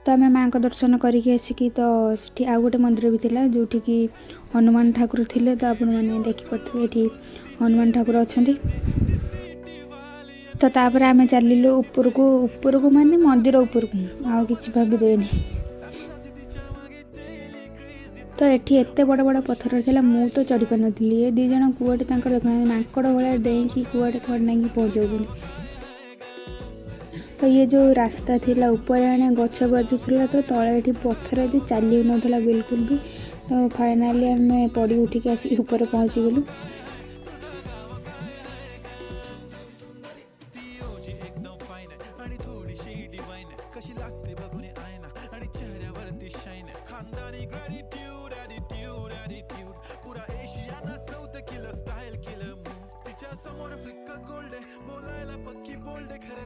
तो आम माँ को दर्शन करके आसिकी तो सेठी आउ गोटे मंदिर भी थिला जोठी कि हनुमान ठाकुर थिले। तो आपण मैंने देखिपे ये हनुमान ठाकुर अच्छा। तो तापर आम चलिलु उपरकू माने मंदिर उपरकू आउ कि भाविदेनि। तो ये एत बड़ बड़ पत्थर था मु तो चढ़ी पार नी ये दी जन कूटे देखा माकड़ भाया डेईकी कूटे कूटे नहीं पहुँचाऊँ। तो ये जो रास्ता थिला ऊपर आने गछ बाजुला तो तले ये पत्थर जे चली ना बिल्कुल भी। तो फाइनाली आम पड़ी उठिक आसिक ऊपर पहुँची गलु।